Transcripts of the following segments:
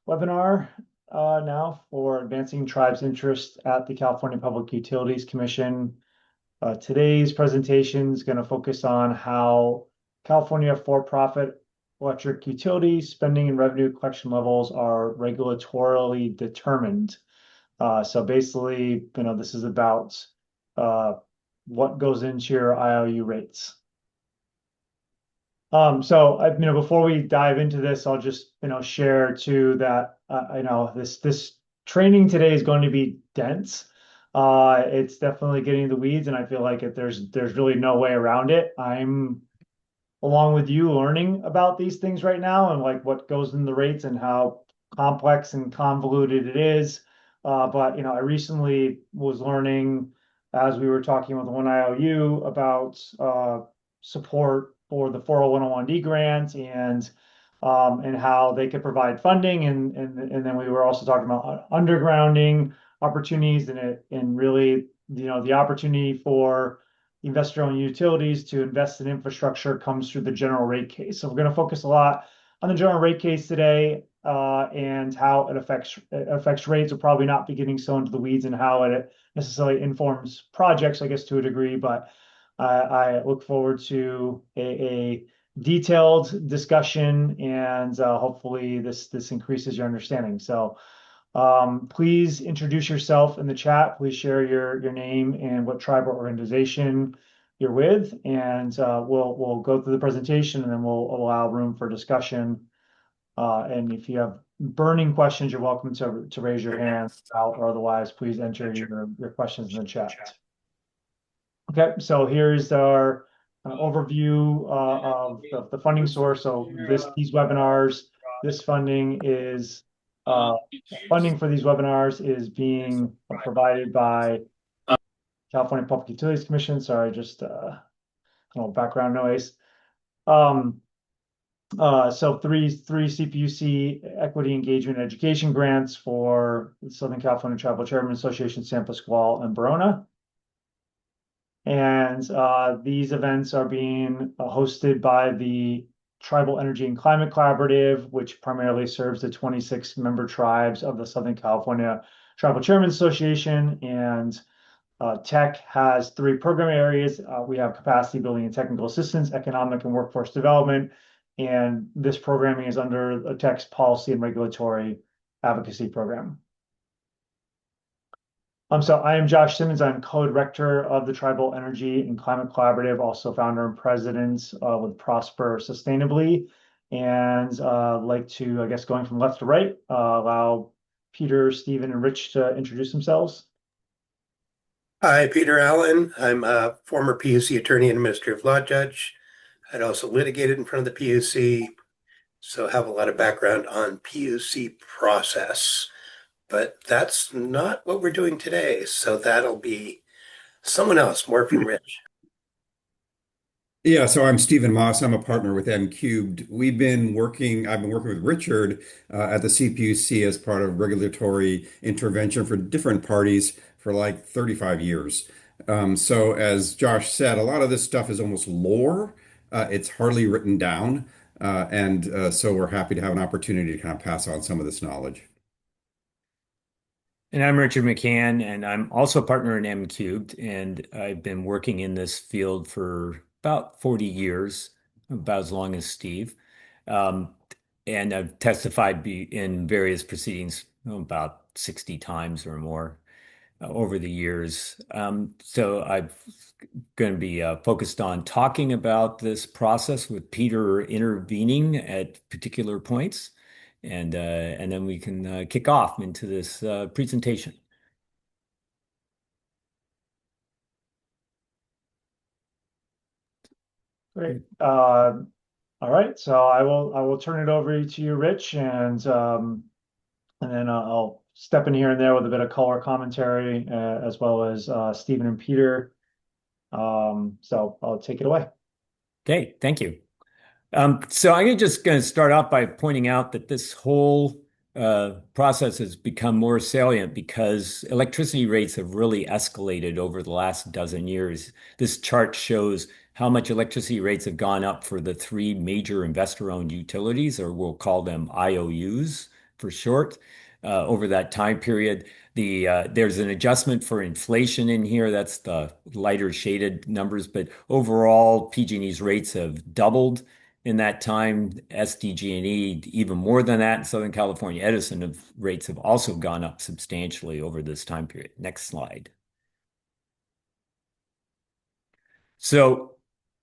webinar now for advancing tribes' interest at the California Public Utilities Commission. Today's presentation is going to focus on how California for-profit electric utility spending and revenue collection levels are regulatorily determined. So basically, this is about what goes into your IOU rates. Before we dive into this, I'll just, share too that, this training today is going to be dense. It's definitely getting in the weeds, and I feel like there's really no way around it. I'm, along with you, learning about these things right now and like what goes in the rates and how complex and convoluted it is. I recently was learning as we were talking with one IOU about support for the 401(d) grant and how they could provide funding and then we were also talking about undergrounding opportunities and really the opportunity for investor-owned utilities to invest in infrastructure comes through the general rate case. So we're going to focus a lot on the general rate case today and how it affects rates. We'll probably not be getting so into the weeds and how it necessarily informs projects, I guess, to a degree, but I look forward to a detailed discussion and hopefully this increases your understanding. So please introduce yourself in the chat. Please share your name and what tribe or organization you're with, and we'll go through the presentation and then we'll allow room for discussion. And if you have burning questions, you're welcome to raise your hand out, or otherwise, please enter your questions in the chat. Okay, so here's our overview of the funding source. So these webinars, this funding is funding for these webinars is being provided by California Public Utilities Commission. Sorry, just a little background noise. So three CPUC equity engagement education grants for the Southern California Tribal Chairman Association, San Pasqual and Verona. And these events are being hosted by the Tribal Energy and Climate Collaborative, which primarily serves the 26 member tribes of the Southern California Tribal Chairman Association. And TECC has three program areas. We have capacity building and technical assistance, economic and workforce development. And this programming is under a TECC's policy and regulatory advocacy program. So I am Josh Simmons. I'm co-director of the Tribal Energy and Climate Collaborative, also founder and president with Prosper Sustainably. And like to, I guess, going from left to right, allow Peter, Stephen, and Rich to introduce themselves. Hi, Peter Allen. I'm a former PUC attorney and administrative law judge. I'd also litigated in front of the PUC, so have a lot of background on PUC process. But that's not what we're doing today, so that'll be someone else, more from Rich. Yeah, so I'm Stephen Moss. I'm a partner with M Cubed. I've been working with Richard at the CPUC as part of regulatory intervention for different parties for like 35 years. So as Josh said, a lot of this stuff is almost lore. It's hardly written down. So we're happy to have an opportunity to kind of pass on some of this knowledge. And I'm Richard McCann, and I'm also a partner in M Cubed, and I've been working in this field for about 40 years, about as long as Steve. And I've testified in various proceedings about 60 times or more over the years. So I'm going to be focused on talking about this process with Peter intervening at particular points. And then we can kick off into this presentation. Great. All right. So I will turn it over to you, Rich, and then I'll step in here and there with a bit of color commentary as well as Stephen and Peter. So I'll take it away. Okay. Thank you. So I'm just going to start off by pointing out that this whole process has become more salient because electricity rates have really escalated over the last dozen years. This chart shows how much electricity rates have gone up for the three major investor-owned utilities, or we'll call them IOUs, for short, over that time period. There's an adjustment for inflation in here. That's the lighter shaded numbers, but overall, PG&E's rates have doubled in that time. SDG&E even more than that. In Southern California, rates have also gone up substantially over this time period. Next slide. So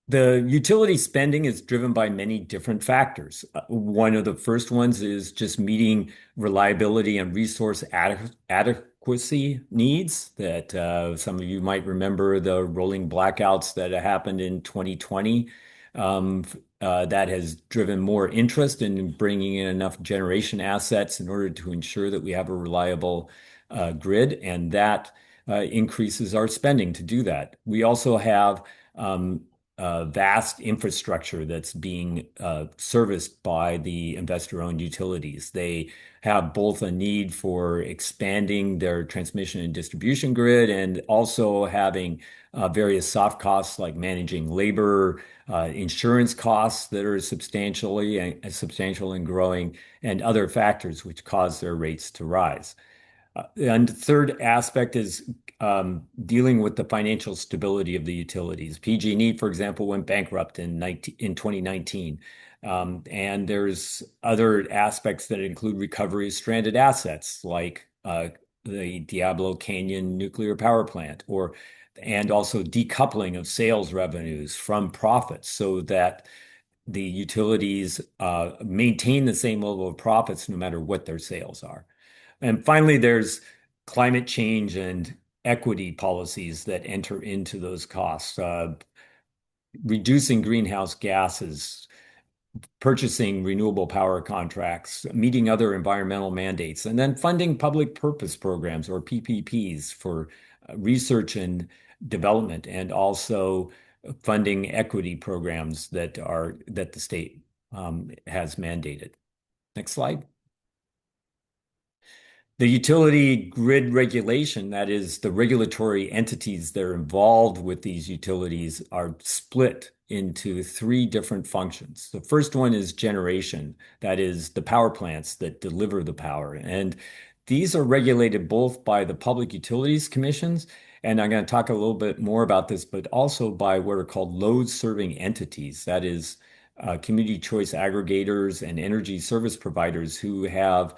the utility spending is driven by many different factors. One of the first ones is just meeting reliability and resource adequacy needs that some of you might remember the rolling blackouts that happened in 2020. That has driven more interest in bringing in enough generation assets in order to ensure that we have a reliable grid, and that increases our spending to do that. We also have vast infrastructure that's being serviced by the investor-owned utilities. They have both a need for expanding their transmission and distribution grid and also having various soft costs like managing labor, insurance costs that are substantial and growing, and other factors which cause their rates to rise. And the third aspect is dealing with the financial stability of the utilities. PG&E, for example, went bankrupt in 2019. And there's other aspects that include recovery of stranded assets, like the Diablo Canyon nuclear power plant, and also decoupling of sales revenues from profits so that the utilities maintain the same level of profits no matter what their sales are. And finally, there's climate change and equity policies that enter into those costs, reducing greenhouse gases, purchasing renewable power contracts, meeting other environmental mandates, and then funding public purpose programs or PPPs for research and development, and also funding equity programs that the state has mandated. Next slide. The utility grid regulation, that is, the regulatory entities that are involved with these utilities, are split into three different functions. The first one is generation, that is, the power plants that deliver the power. And these are regulated both by the Public Utilities Commissions, and I'm going to talk a little bit more about this, but also by what are called load-serving entities, that is, community choice aggregators and energy service providers who have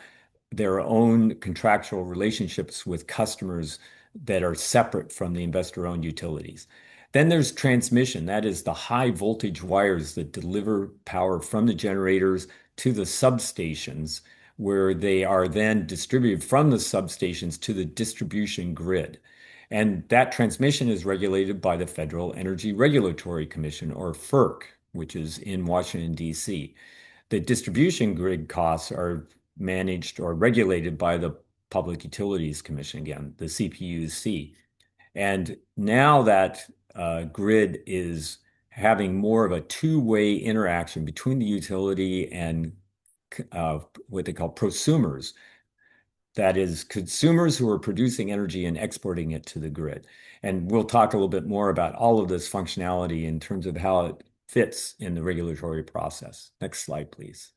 their own contractual relationships with customers that are separate from the investor-owned utilities. Then there's transmission. That is the high voltage wires that deliver power from the generators to the substations, where they are then distributed from the substations to the distribution grid. And that transmission is regulated by the Federal Energy Regulatory Commission, or FERC, which is in Washington, D.C. The distribution grid costs are managed or regulated by the Public Utilities Commission, again, the CPUC. And now that grid is having more of a two-way interaction between the utility and what they call prosumers. That is, consumers who are producing energy and exporting it to the grid. And we'll talk a little bit more about all of this functionality in terms of how it fits in the regulatory process. Next slide, please.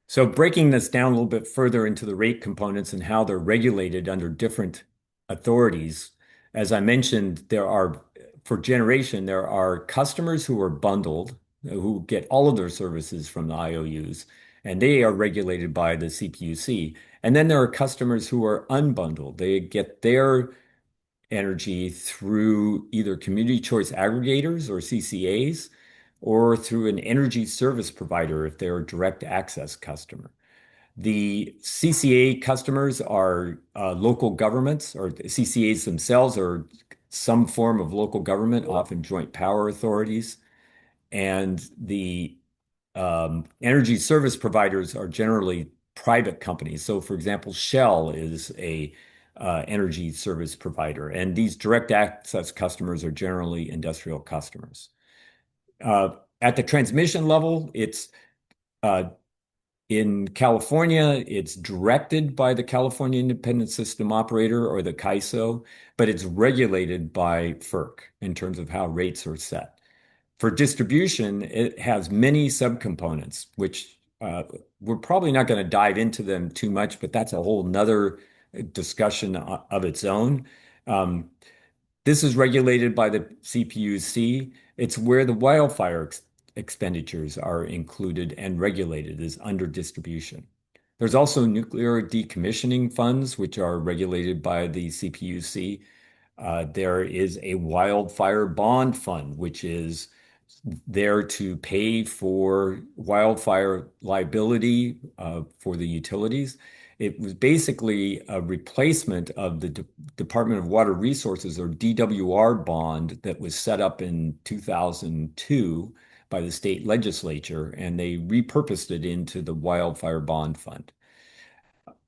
So breaking this down a little bit further into the rate components and how they're regulated under different authorities, as I mentioned, for generation, there are customers who are bundled, who get all of their services from the IOUs, and they are regulated by the CPUC. And then there are customers who are unbundled. They get their energy through either community choice aggregators or CCAs, or through an energy service provider if they're a direct access customer. The CCA customers are local governments, or CCAs themselves are some form of local government, often joint power authorities. And the energy service providers are generally private companies. So, for example, Shell is a energy service provider, and these direct access customers are generally industrial customers. At the transmission level, it's in California, it's directed by the California Independent System Operator, or the CAISO, but it's regulated by FERC in terms of how rates are set. For distribution, it has many subcomponents, which uh, we're probably not going to dive into them too much, but that's a whole nother discussion of its own. Um, this is regulated by the CPUC. It's where the wildfire expenditures are included and regulated as under distribution. There's also nuclear decommissioning funds, which are regulated by the CPUC. There is a wildfire bond fund, which is there to pay for wildfire liability for the utilities. It was basically a replacement of the Department of Water Resources, or DWR bond, that was set up in 2002 by the state legislature, and they repurposed it into the Wildfire Bond Fund.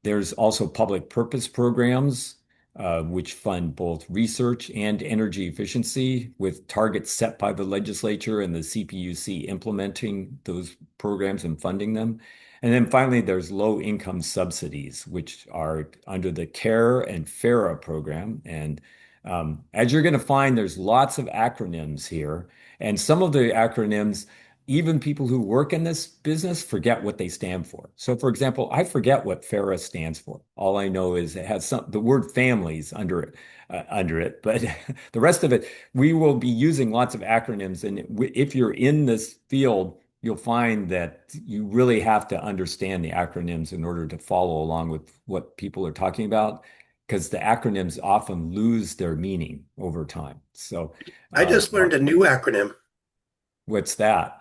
There's also public purpose programs, which fund both research and energy efficiency, with targets set by the legislature and the CPUC implementing those programs and funding them. And then finally, there's low income subsidies, which are under the CARE and FARA program. And as you're going to find, there's lots of acronyms here. And some of the acronyms, even people who work in this business forget what they stand for. So, for example, I forget what FARA stands for. All I know is it has the word families under it. But the rest of it, we will be using lots of acronyms. And if you're in this field, you'll find that you really have to understand the acronyms in order to follow along with what people are talking about, because the acronyms often lose their meaning over time. So, I just learned a new acronym, what's that?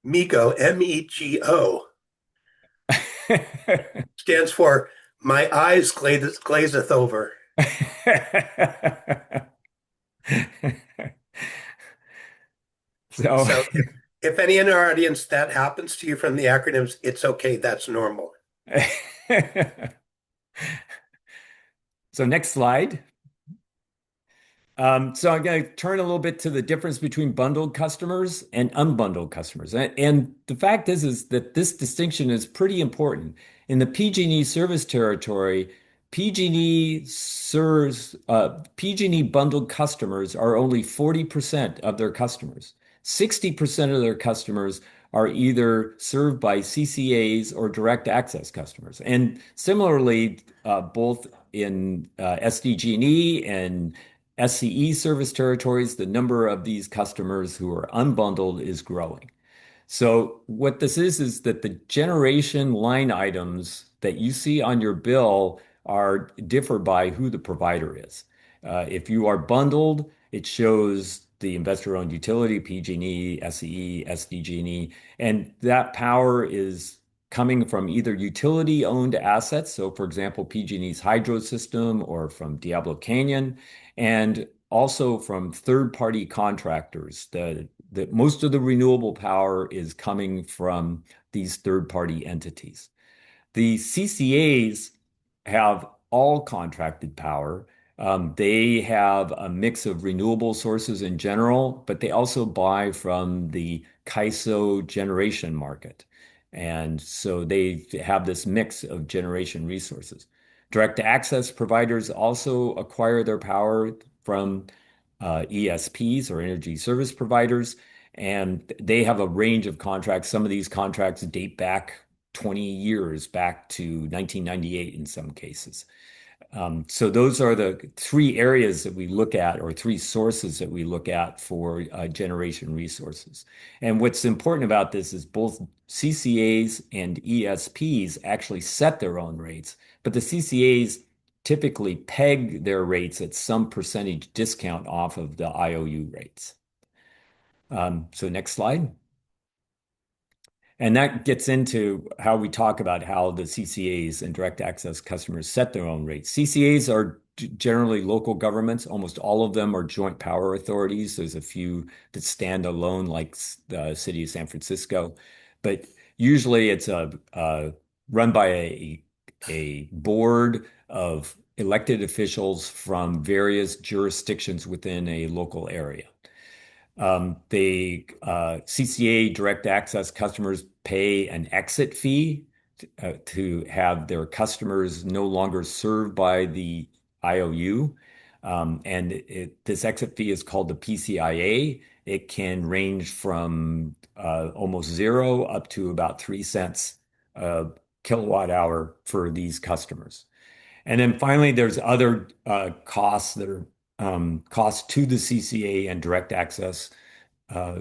MEGO, MEGO, stands for My Eyes Glazeth Over. So, So if any in our audience that happens to you from the acronyms, it's okay. That's normal. so next slide. So I'm going to turn a little bit to the difference between bundled customers and unbundled customers. And the fact is that this distinction is pretty important. In the PG&E service territory, PG&E serves PG&E bundled customers are only 40% of their customers. 60% of their customers are either served by CCAs or direct access customers. And similarly, both in SDG&E and SCE service territories, the number of these customers who are unbundled is growing. So what this is that the generation line items that you see on your bill are differ by who the provider is. If you are bundled, it shows the investor-owned utility, PG&E, SCE, SDG&E, and that power is coming from either utility-owned assets, so for example, PG&E's hydro system, or from Diablo Canyon, and also from third-party contractors. That most of the renewable power is coming from these third-party entities. The CCAs have all contracted power. They have a mix of renewable sources in general, but they also buy from the CAISO generation market. And so they have this mix of generation resources. Direct access providers also acquire their power from ESPs, or energy service providers, and they have a range of contracts. Some of these contracts date back 20 years, back to 1998 in some cases. So those are the three areas that we look at, or three sources that we look at for generation resources. And what's important about this is both CCAs and ESPs actually set their own rates, but the CCAs typically peg their rates at some percentage discount off of the IOU rates. So next slide. And that gets into how we talk about how the CCAs and direct access customers set their own rates. CCAs are generally local governments. Almost all of them are joint power authorities. There's a few that stand alone, like the city of San Francisco. But usually it's run by a board of elected officials from various jurisdictions within a local area. The CCA direct access customers pay an exit fee to have their customers no longer served by the IOU. And this exit fee is called the PCIA. it can range from almost zero up to about 3 cents a kilowatt hour for these customers. And then finally, there's other costs that are costs to the CCA and direct access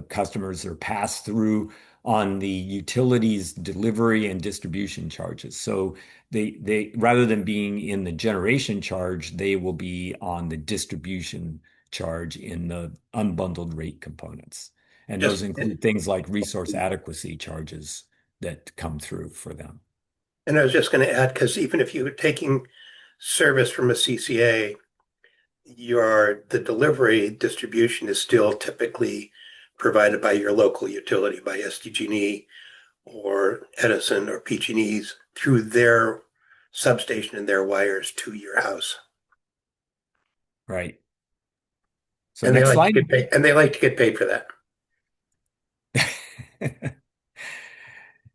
customers are passed through on the utilities delivery and distribution charges. So they rather than being in the generation charge, they will be on the distribution charge in the unbundled rate components. And those Just include things like resource adequacy charges that come through for them. and I was just going to add, because even if you're taking service from a CCA, the delivery distribution is still typically provided by your local utility, by SDG&E or Edison or PG&E's through their substation and their wires to your house. Right. So And they next like to slide. get paid, and they like to get paid for that.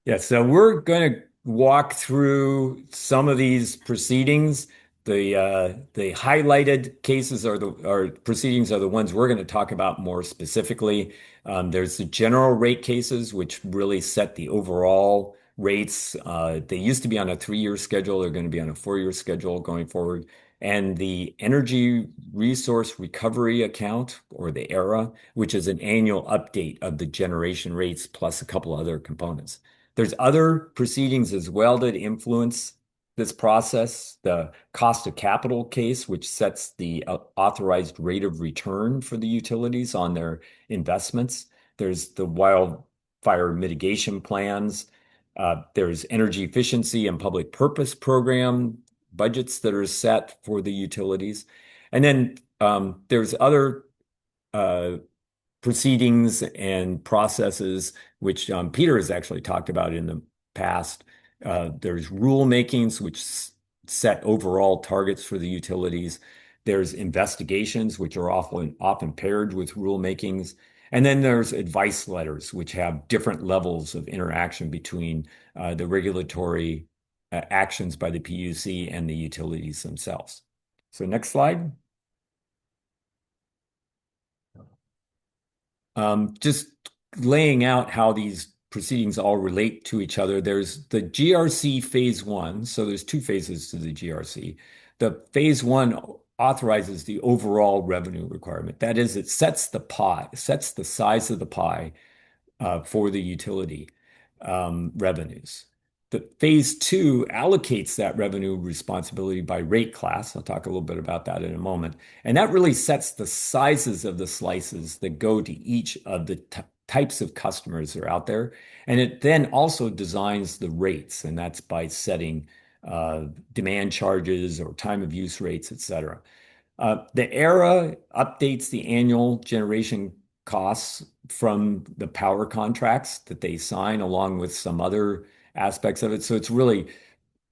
Yeah, so we're going to walk through some of these proceedings. The highlighted cases are proceedings are the ones we're going to talk about more specifically. There's the general rate cases, which really set the overall rates. They used to be on a 3-year schedule. They're going to be on a 4-year schedule going forward. And the Energy Resource Recovery Account, or the ERA, which is an annual update of the generation rates plus a couple other components. There's other proceedings as well that influence this process. The cost of capital case, which sets the authorized rate of return for the utilities on their investments. There's the wildfire mitigation plans. There's energy efficiency and public purpose program budgets that are set for the utilities. And then there's other uh, proceedings and processes, which Peter has actually talked about in the past. There's rule makings, which set overall targets for the utilities. There's investigations, which are often paired with rule makings. And then there's advice letters, which have different levels of interaction between the regulatory actions by the PUC and the utilities themselves. So next slide. Just laying out how these proceedings all relate to each other. There's the GRC phase one. So there's two phases to the GRC. The phase one authorizes the overall revenue requirement. That is, it sets the pie, sets the size of the pie for the utility revenues. The phase two allocates that revenue responsibility by rate class. I'll talk a little bit about that in a moment. And that really sets the sizes of the slices that go to each of the types of customers that are out there. And it then also designs the rates, and that's by setting demand charges or time of use rates, et cetera. The ERA updates the annual generation costs from the power contracts that they sign, along with some other aspects of it. So it's really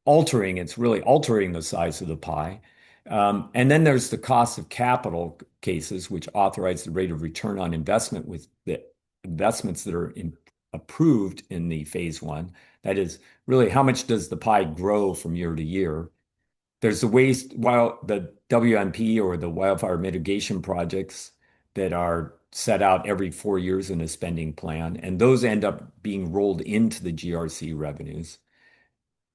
altering the size of the pie. And then there's the cost of capital cases, which authorize the rate of return on investment with the investments that are approved in the phase one. That is really how much does the pie grow from year to year. There's the WMP, or the wildfire mitigation projects, that are set out every 4 years in a spending plan, and those end up being rolled into the GRC revenues.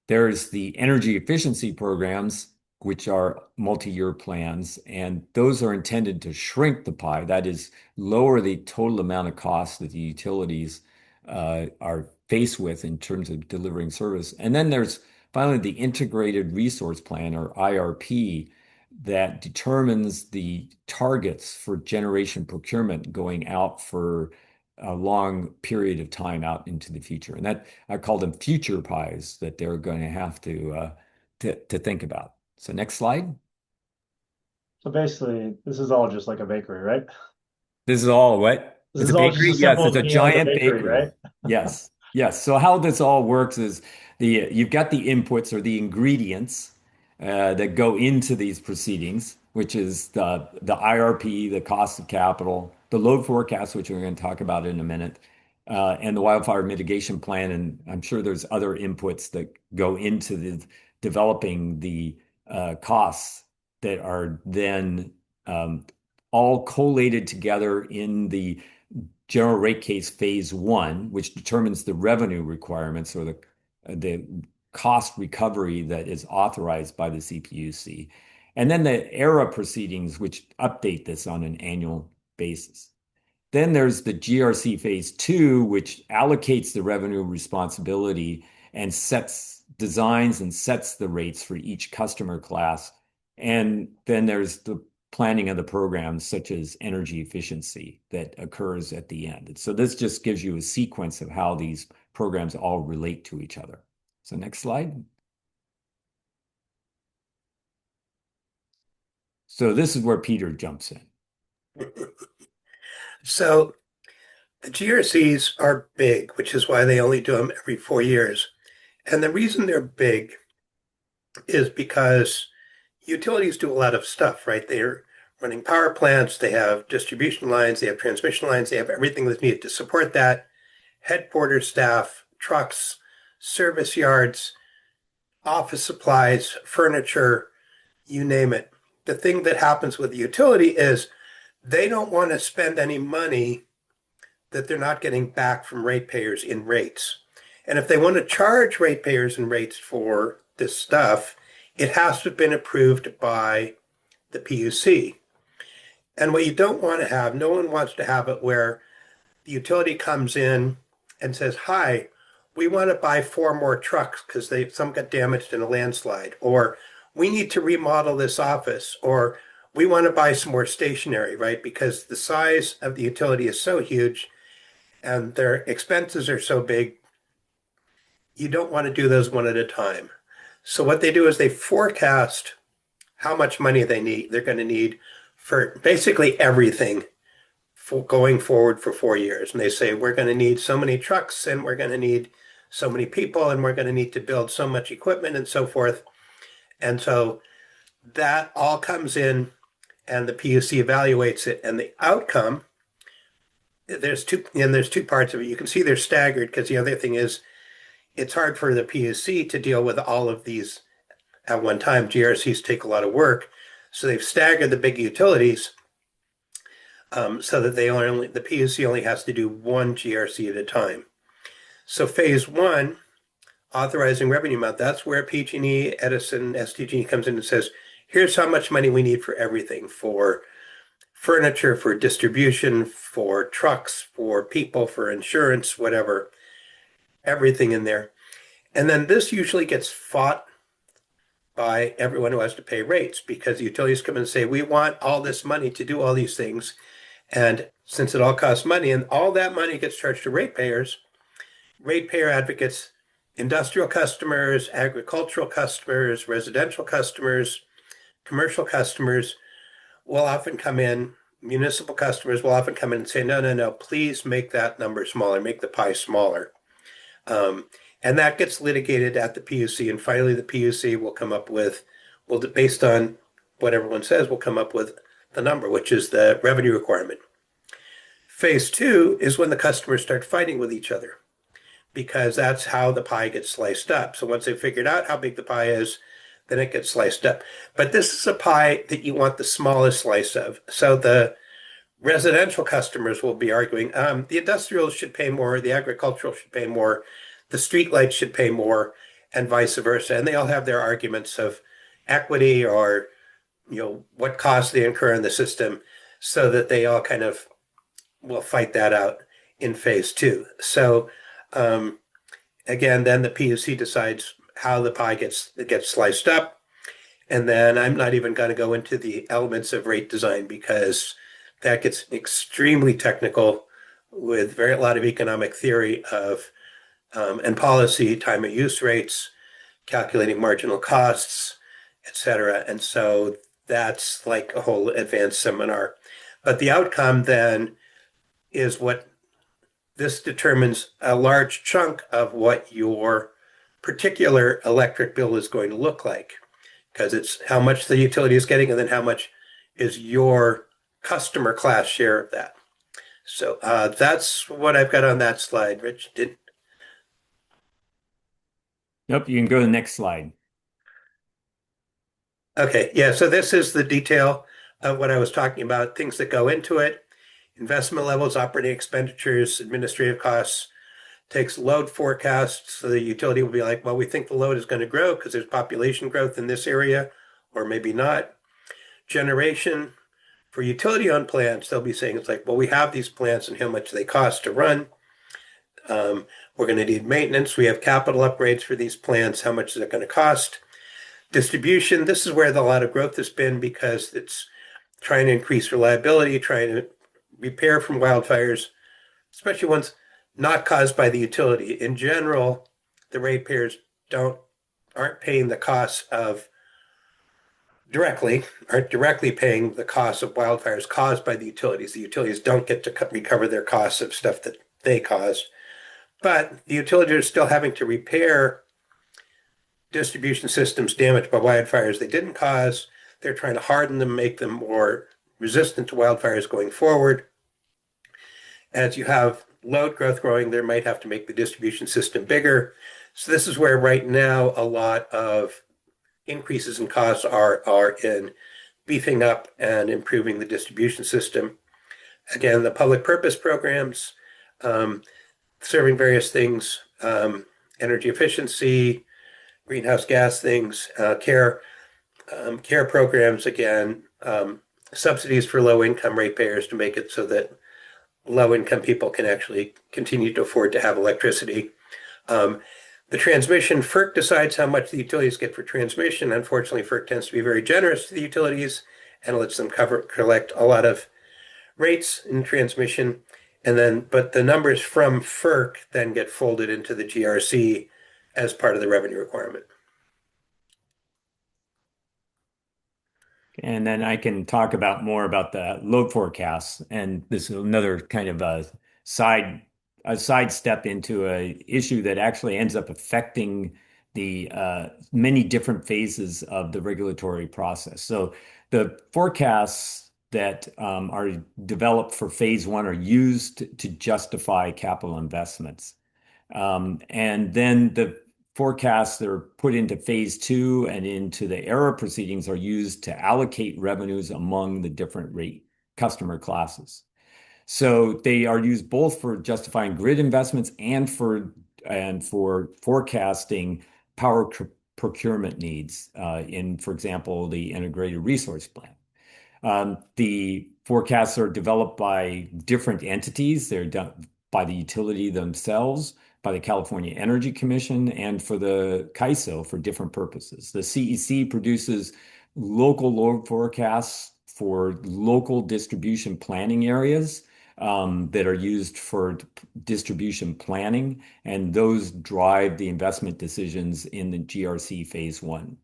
There's the energy efficiency programs, which are multi-year plans, and those are intended to shrink the pie. That is, lower the total amount of costs that the utilities are faced with in terms of delivering service. And then there's finally the Integrated Resource Plan, or IRP, that determines the targets for generation procurement going out for a long period of time out into the future. And that I call them future pies that they're going to have to think about. So next slide. So basically, this is all just like a bakery, right? This is all what? This It's is a all just bakery? Yes, it's assembled a being like a giant bakery, bakery. right? Yes. Yes. So how this all works is you've got the inputs, or the ingredients that go into these proceedings, which is the IRP, the cost of capital, the load forecast, which we're going to talk about in a minute, and the wildfire mitigation plan. And I'm sure there's other inputs that go into the developing the costs that are then all collated together in general rate case phase one, which determines the revenue requirements or the cost recovery that is authorized by the CPUC. And then the ERA proceedings, which update this on an annual basis. Then there's the GRC phase two, which allocates the revenue responsibility and designs and sets the rates for each customer class. And then there's the planning of the programs, such as energy efficiency, that occurs at the end. And so this just gives you a sequence of how these programs all relate to each other. So next slide. So this is where Peter jumps in. So the GRCs are big, which is why they only do them every 4 years. And the reason they're big is because utilities do a lot of stuff, right? They're running power plants, they have distribution lines, they have transmission lines, they have everything that's needed to support that. Headquarters staff, trucks, service yards, office supplies, furniture, you name it. The thing that happens with the utility is they don't want to spend any money that they're not getting back from ratepayers in rates. And if they want to charge ratepayers in rates for this stuff, it has to have been approved by the PUC. And what you don't want to have, no one wants to have it where the utility comes in and says, hi, we want to buy 4 more trucks because some got damaged in a landslide, or we need to remodel this office, or we want to buy some more stationery, right? Because the size of the utility is so huge and their expenses are so big, you don't want to do those one at a time. So what they do is they forecast how much money they're going to need for basically everything for going forward for 4 years. And they say, we're going to need so many trucks, and we're going to need so many people, and we're going to need to build so much equipment and so forth. And so that all comes in, and the PUC evaluates it. And the outcome, there's two parts of it. You can see they're staggered because the other thing is it's hard for the PUC to deal with all of these at one time. GRCs take a lot of work. So they've staggered the big utilities so that the PUC only has to do one GRC at a time. So phase one, authorizing revenue amount, that's where PG&E, Edison, SDG comes in and says, here's how much money we need for everything, for furniture, for distribution, for trucks, for people, for insurance, whatever, everything in there. And then this usually gets fought by everyone who has to pay rates, because the utilities come in and say, we want all this money to do all these things. And since it all costs money and all that money gets charged to ratepayers, ratepayer advocates, industrial customers, agricultural customers, residential customers, commercial customers will often come in, municipal customers will often come in and say, no, no, no, please make that number smaller, make the pie smaller. And that gets litigated at the PUC, and finally the PUC will come up with, based on what everyone says, will come up with the number, which is the revenue requirement. Phase two is when the customers start fighting with each other, because that's how the pie gets sliced up. So once they've figured out how big the pie is, then it gets sliced up. But this is a pie that you want the smallest slice of. So the residential customers will be arguing, the industrials should pay more, the agricultural should pay more, the streetlights should pay more, and vice versa. And they all have their arguments of equity or, what costs they incur in the system, so that they all kind of will fight that out in phase two. So again, then the PUC decides how the pie gets sliced up. And then I'm not even going to go into the elements of rate design, because that gets extremely technical with a lot of economic theory of and policy, time of use rates, calculating marginal costs, etc. And so that's like a whole advanced seminar. But the outcome then is what this determines a large chunk of what your particular electric bill is going to look like, because it's how much the utility is getting and then how much is your customer class share of that. So that's what I've got on that slide. Rich, Nope, you can go to the next slide. Okay, yeah, so this is the detail of what I was talking about, things that go into it. investment levels, operating expenditures, administrative costs, takes load forecasts. So the utility will be like, well, we think the load is going to grow because there's population growth in this area, or maybe not. Generation for utility-owned plants, they'll be saying it's like, well, we have these plants and how much they cost to run. We're going to need maintenance. We have capital upgrades for these plants. How much is it going to cost? Distribution, this is where a lot of growth has been because it's trying to increase reliability, trying to repair from wildfires, especially ones not caused by the utility. In general, the ratepayers aren't paying the costs of aren't directly paying the costs of wildfires caused by the utilities. The utilities don't get to recover their costs of stuff that they caused. But the utilities are still having to repair distribution systems damaged by wildfires they didn't cause. They're trying to harden them, make them more resistant to wildfires going forward. As you have load growth growing, they might have to make the distribution system bigger. So this is where right now a lot of increases in costs are in beefing up and improving the distribution system. Again, the public purpose programs, serving various things, energy efficiency, greenhouse gas things, care programs, again, subsidies for low-income ratepayers to make it so that low-income people can actually continue to afford to have electricity. The transmission, FERC decides how much the utilities get for transmission. Unfortunately, FERC tends to be very generous to the utilities and lets them collect a lot of rates in transmission. But the numbers from FERC then get folded into the GRC as part of the revenue requirement. And then I can talk about more about the load forecasts. And this is another kind of a sidestep into a issue that actually ends up affecting the many different phases of the regulatory process. So the forecasts that are developed for phase one are used to justify capital investments. And then the forecasts that are put into phase two and into the error proceedings are used to allocate revenues among the different rate customer classes. So they are used both for justifying grid investments and for forecasting power procurement needs in, for example, the integrated resource plan. The forecasts are developed by different entities. They're done by the utility themselves, by the California Energy Commission, and for the CAISO for different purposes. The CEC produces local load forecasts for local distribution planning areas that are used for distribution planning, and those drive the investment decisions in the GRC phase one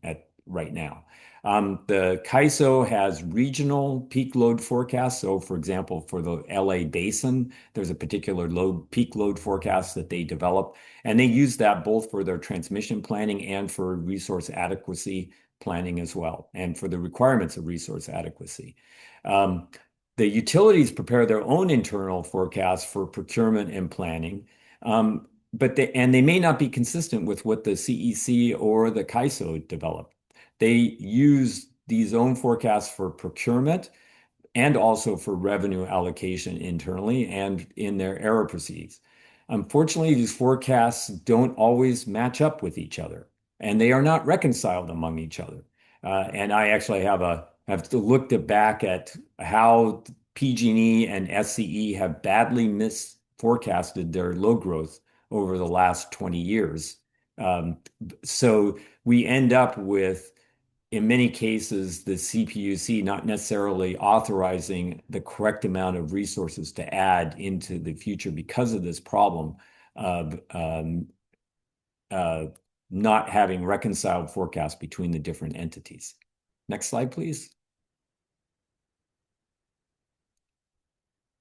right now. The CAISO has regional peak load forecasts. So, for example, for the LA basin, there's a particular peak load forecast that they develop, and they use that both for their transmission planning and for resource adequacy planning as well, and for the requirements of resource adequacy. The utilities prepare their own internal forecasts for procurement and planning, but they may not be consistent with what the CEC or the CAISO develop. They use these own forecasts for procurement and also for revenue allocation internally and in their error proceedings. Unfortunately, these forecasts don't always match up with each other, and they are not reconciled among each other. And I actually have looked back at how PG&E and SCE have badly misforecasted their load growth over the last 20 years. So we end up with, in many cases, the CPUC not necessarily authorizing the correct amount of resources to add into the future because of this problem of not having reconciled forecasts between the different entities. Next slide, please.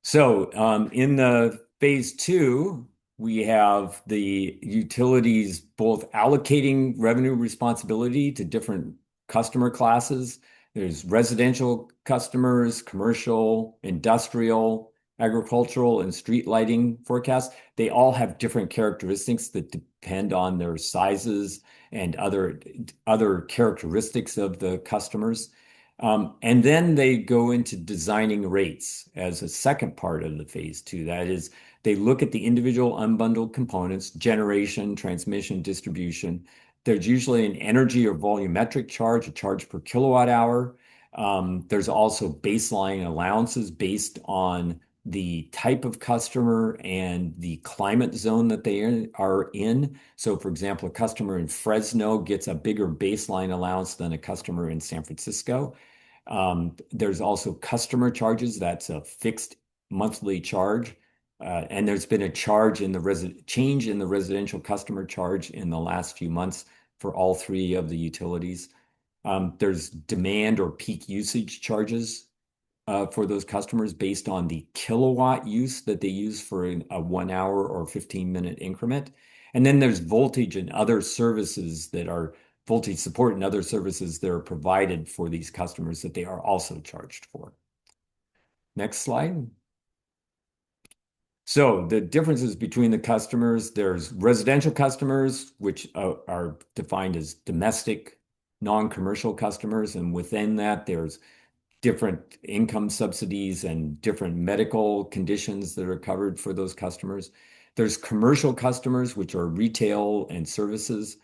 So in the phase two, we have the utilities both allocating revenue responsibility to different customer classes. There's residential customers, commercial, industrial, agricultural, and street lighting forecasts. They all have different characteristics that depend on their sizes and other characteristics of the customers. And then they go into designing rates as a second part of the phase two. That is, they look at the individual unbundled components, generation, transmission, distribution. There's usually an energy or volumetric charge, a charge per kilowatt hour. There's also baseline allowances based on the type of customer and the climate zone that they are in. So, for example, a customer in Fresno gets a bigger baseline allowance than a customer in San Francisco. There's also customer charges. That's a fixed monthly charge. And there's been a change in the residential customer charge in the last few months for all three of the utilities. There's demand or peak usage charges for those customers based on the kilowatt use that they use for a 1 hour or 15-minute increment. And then there's voltage and other services that are voltage support and other services that are provided for these customers that they are also charged for. Next slide. So the differences between the customers, there's residential customers, which are defined as domestic, non-commercial customers. And within that, there's different income subsidies and different medical conditions that are covered for those customers. There's commercial customers, which are retail and services,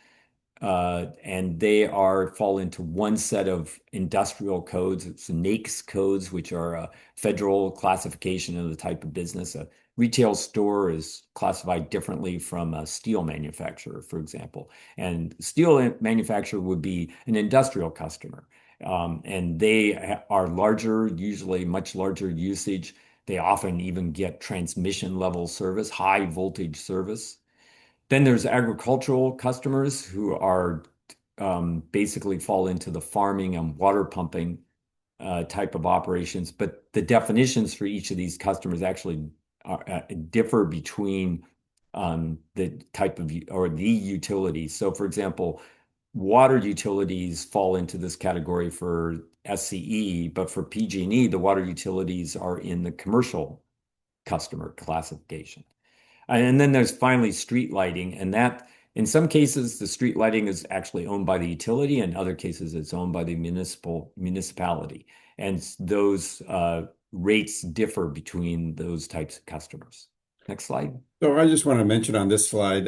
and they fall into one set of industrial codes. It's NAICS codes, which are a federal classification of the type of business. A retail store is classified differently from a steel manufacturer, for example. And steel manufacturer would be an industrial customer. And they are larger, usually much larger usage. They often even get transmission level service, high voltage service. Then there's agricultural customers who are basically fall into the farming and water pumping type of operations. But the definitions for each of these customers actually differ between the type of or the utilities. So, for example, water utilities fall into this category for SCE, but for PG&E, the water utilities are in the commercial customer classification. And then there's finally street lighting, and that in some cases the street lighting is actually owned by the utility, in other cases it's owned by the municipality. And those rates differ between those types of customers. Next slide. So I just want to mention on this slide,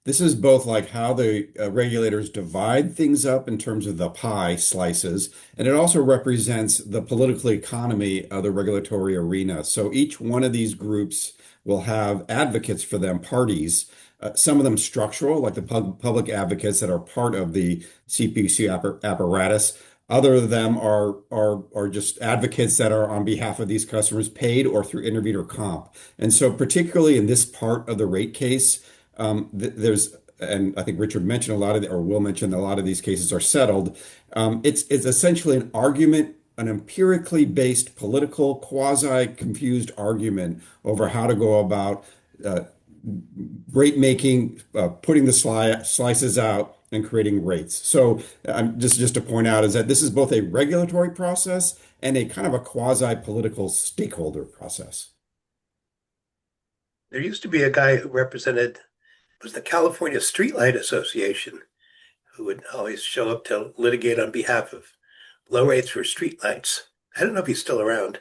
this is both like how the regulators divide things up in terms of the pie slices, and it also represents the political economy of the regulatory arena. So each one of these groups will have advocates for them, parties. Some of them structural, like the public advocates that are part of the CPUC apparatus. Other of them are just advocates that are on behalf of these customers, paid or through intervenor comp. And so, particularly in this part of the rate case, there's, and I think Richard mentioned a lot of, or will mention a lot of these cases are settled. It's essentially an argument, an empirically based political, quasi-confused argument over how to go about rate making, putting the slices out and creating rates. So just to point out is that this is both a regulatory process and a kind of a quasi-political stakeholder process. There used to be a guy who represented, was the California Streetlight Association, who would always show up to litigate on behalf of low rates for streetlights. I don't know if he's still around.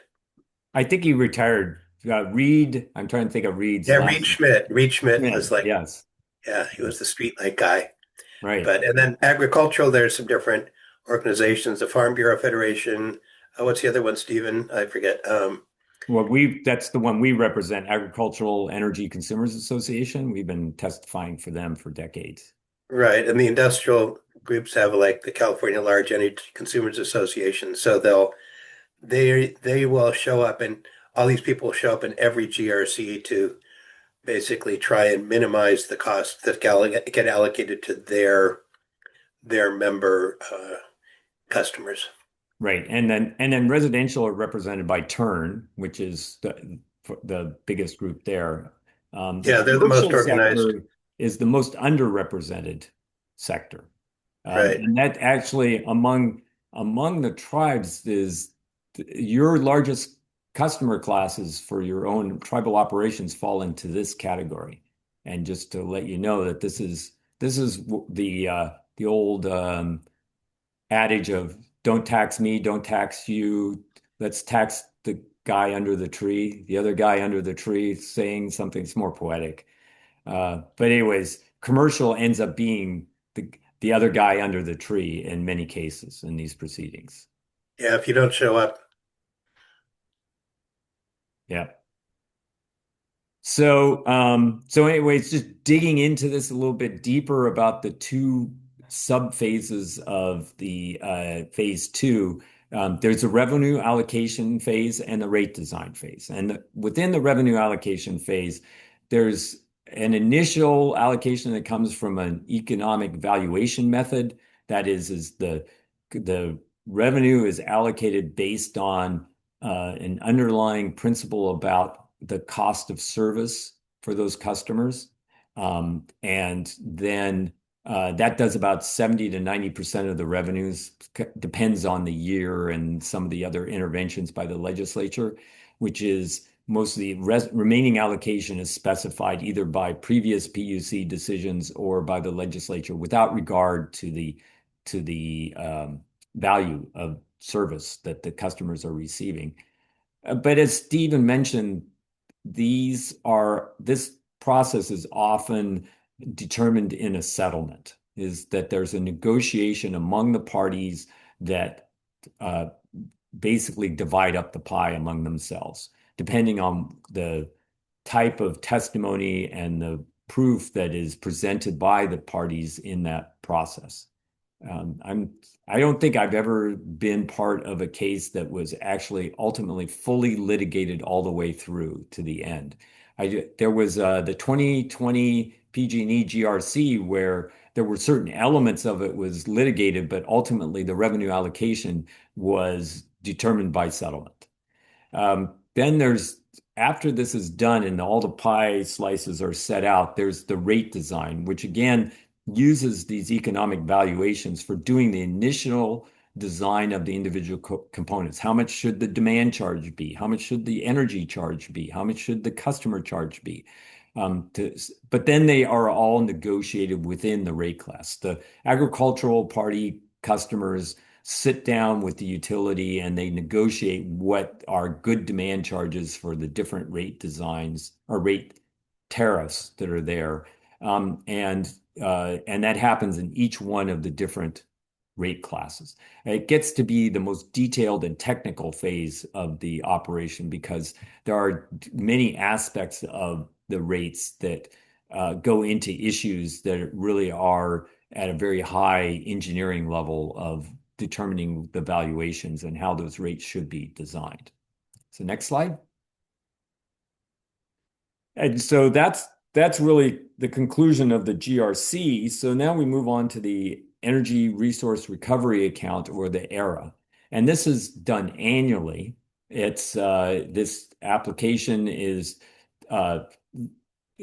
I think he retired. Reed, I'm trying to think of Reed's Yeah, last Reed Schmidt. Reed Schmidt was like, yes, yeah, he was the streetlight guy. right. But and then agricultural, there's some different organizations, the Farm Bureau Federation. What's the other one, Stephen? I forget. Well, that's the one we represent, Agricultural Energy Consumers Association. We've been testifying for them for decades. Right. And the industrial groups have like the California Large Energy Consumers Association. So they will show up, and all these people show up in every GRC to basically try and minimize the costs that get allocated to their member customers. Right. And then residential are represented by Turn, which is the biggest group there. Yeah, they're the most organized. Sector is the most underrepresented sector. Right. And that actually among the tribes is your largest customer classes for your own tribal operations fall into this category. And just to let you know that this is the old adage of don't tax me, don't tax you. Let's tax the guy under the tree, the other guy under the tree, saying something's more poetic. But anyways, commercial ends up being the other guy under the tree in many cases in these proceedings. Yeah, if you don't show up. Yeah. So anyways, just digging into this a little bit deeper about the two sub phases of the phase two. There's a revenue allocation phase and the rate design phase. And within the revenue allocation phase, there's an initial allocation that comes from an economic valuation method. That is the revenue is allocated based on an underlying principle about the cost of service for those customers. And then that does about 70 to 90% of the revenues, depends on the year and some of the other interventions by the legislature, which is most of the remaining allocation is specified either by previous PUC decisions or by the legislature without regard to the value of service that the customers are receiving. But as Stephen mentioned, this process is often determined in a settlement, is that there's a negotiation among the parties that uh, basically divide up the pie among themselves, depending on the type of testimony and the proof that is presented by the parties in that process. I don't think I've ever been part of a case that was actually ultimately fully litigated all the way through to the end. There was the 2020 PG&E GRC where there were certain elements of it was litigated, but ultimately the revenue allocation was determined by settlement. Then after this is done and all the pie slices are set out, there's the rate design, which again uses these economic valuations for doing the initial design of the individual components. How much should the demand charge be? How much should the energy charge be? How much should the customer charge be? But then they are all negotiated within the rate class. The agricultural party customers sit down with the utility and they negotiate what are good demand charges for the different rate designs or rate tariffs that are there. And that happens in each one of the different rate classes. It gets to be the most detailed and technical phase of the operation because there are many aspects of the rates that go into issues that really are at a very high engineering level of determining the valuations and how those rates should be designed. So next slide. And so that's really the conclusion of the GRC. So now we move on to the Energy Resource Recovery Account, or the ERA. And this is done annually. This application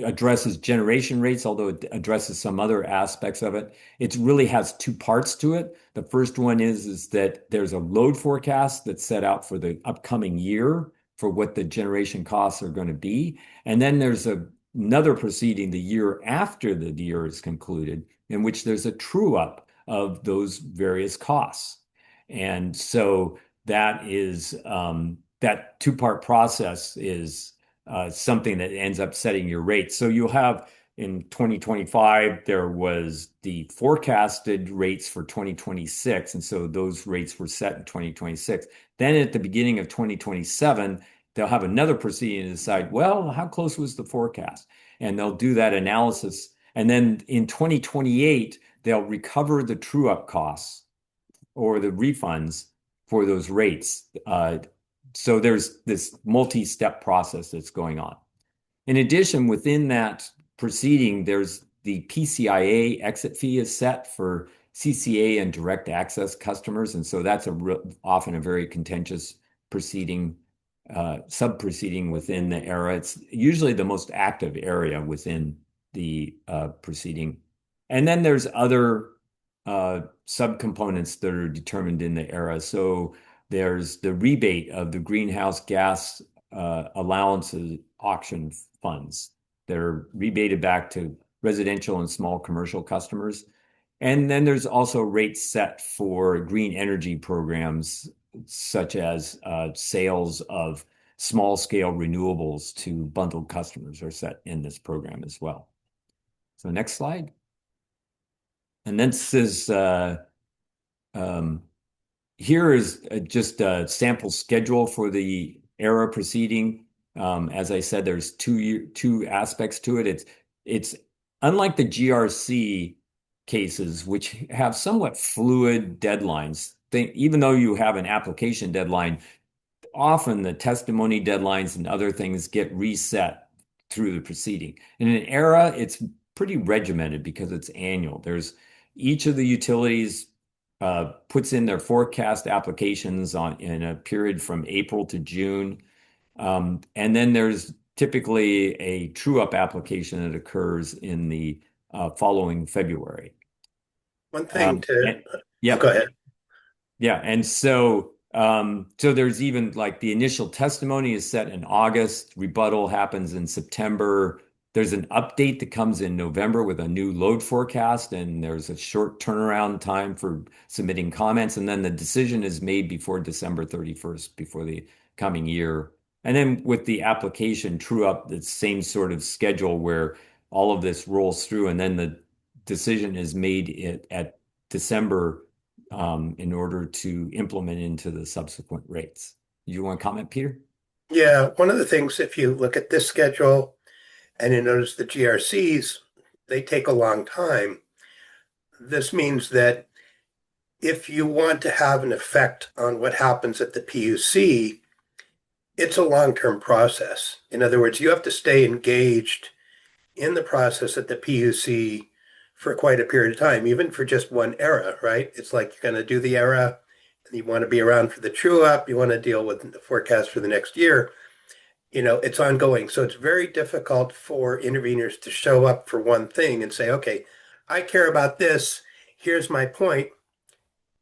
addresses generation rates, although it addresses some other aspects of it. It really has two parts to it. The first one is that there's a load forecast that's set out for the upcoming year for what the generation costs are going to be. And then there's another proceeding the year after the year is concluded, in which there's a true up of those various costs. And so that two-part process is something that ends up setting your rate. So you'll have in 2025, there was the forecasted rates for 2026. And so those rates were set in 2026. Then at the beginning of 2027, they'll have another proceeding to decide, well, how close was the forecast? And they'll do that analysis. And then in 2028, they'll recover the true-up costs or the refunds for those rates. So there's this multi-step process that's going on. In addition, within that proceeding, there's the PCIA exit fee is set for CCA and direct access customers. And so that's often a very contentious proceeding, sub-proceeding within the ERA. It's usually the most active area within the proceeding. And then there's other subcomponents that are determined in the ERA. So there's the rebate of the greenhouse gas allowances auction funds that are rebated back to residential and small commercial customers. And then there's also rates set for green energy programs, such as sales of small scale renewables to bundled customers are set in this program as well. So next slide. And this is um, here is just a sample schedule for the ERA proceeding. As I said, there's two aspects to it. It's unlike the GRC cases, which have somewhat fluid deadlines. Even though you have an application deadline, often the testimony deadlines and other things get reset through the proceeding. In an ERA, it's pretty regimented because it's annual. There's each of the utilities puts in their forecast applications in a period from April to June. And then there's typically a true-up application that occurs in the following February. One thing yeah, go ahead. Yeah, and so there's even like the initial testimony is set in August, rebuttal happens in September. There's an update that comes in November with a new load forecast, and there's a short turnaround time for submitting comments, and then the decision is made before December 31st, before the coming year. And then with the application true up, the same sort of schedule where all of this rolls through, and then the decision is made at December in order to implement into the subsequent rates. You want to comment, Peter? Yeah, one of the things, if you look at this schedule and you notice the GRCs, they take a long time. This means that if you want to have an effect on what happens at the PUC, it's a long-term process. In other words, you have to stay engaged in the process at the PUC for quite a period of time, even for just one ERA, right? It's like you're going to do the ERA, and you want to be around for the true up, you want to deal with the forecast for the next year. It's ongoing. So it's very difficult for interveners to show up for one thing and say, okay, I care about this, here's my point,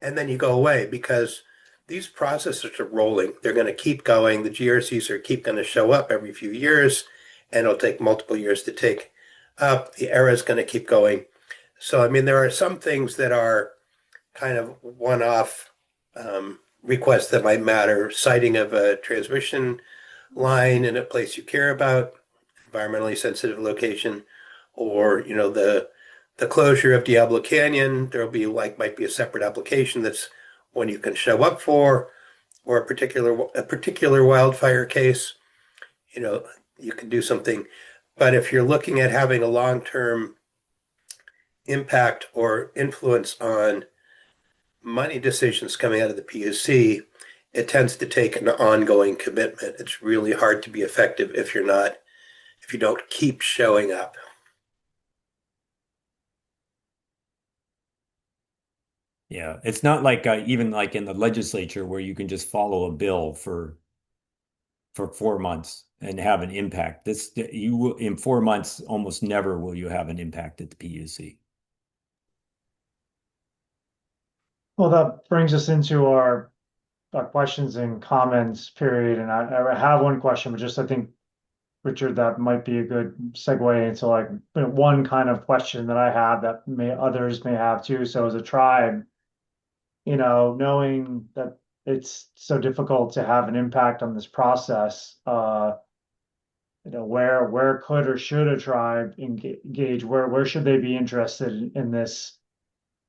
and then you go away, because these processes are rolling. They're going to keep going. The GRCs are keep going to show up every few years, and it'll take multiple years to take up. The ERA is going to keep going. So, I mean, there are some things that are kind of one-off requests that might matter. Citing of a transmission line in a place you care about, environmentally sensitive location, or, the closure of Diablo Canyon. There'll be might be a separate application that's one you can show up for, or a particular wildfire case. You can do something. But if you're looking at having a long-term impact or influence on money decisions coming out of the PUC, it tends to take an ongoing commitment. It's really hard to be effective if you don't keep showing up. Yeah, it's not like even like in the legislature where you can just follow a bill for 4 months and have an impact. You will in 4 months almost never will you have an impact at the PUC. Well, that brings us into our questions and comments period. And I have one question, but just I think, Richard, that might be a good segue into like one kind of question that I have that others may have too. So as a tribe, knowing that it's so difficult to have an impact on this process, where could or should a tribe engage? Where should they be interested in this,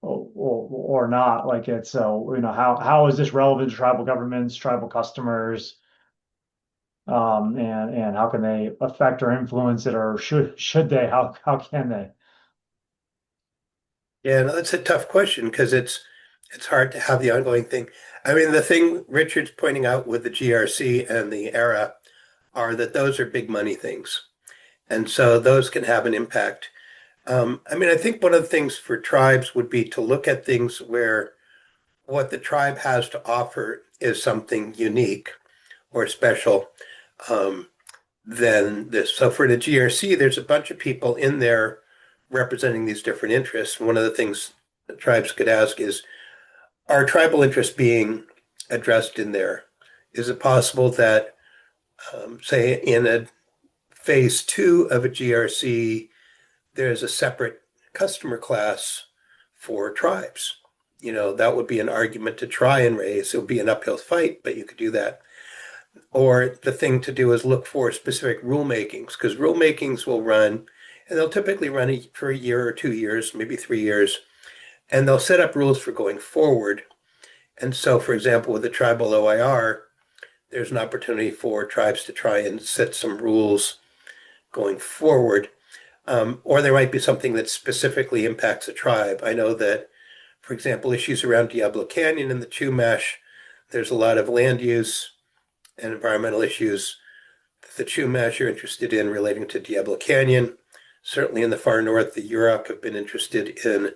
or not? Like it's so how is this relevant to tribal governments, tribal customers, and how can they affect or influence it, or should they? How can they? Yeah, no, that's a tough question because it's hard to have the ongoing thing. I mean, the thing Richard's pointing out with the GRC and the ERA are that those are big money things. And so those can have an impact. I mean, I think one of the things for tribes would be to look at things where what the tribe has to offer is something unique or special than this. So for the GRC, there's a bunch of people in there representing these different interests. One of the things the tribes could ask is, are tribal interests being addressed in there? Is it possible that, say, in a phase 2 of a GRC, there's a separate customer class for tribes. That would be an argument to try and raise. It would be an uphill fight, but you could do that. Or the thing to do is look for specific rulemakings, because rulemakings will run, and they'll typically run for a year or 2 years, maybe 3 years, and they'll set up rules for going forward. And so, for example, with the tribal OIR, there's an opportunity for tribes to try and set some rules going forward. Or there might be something that specifically impacts a tribe. I know that, for example, issues around Diablo Canyon and the Chumash, there's a lot of land use and environmental issues that the Chumash are interested in relating to Diablo Canyon. Certainly in the far north, the Yurok have been interested in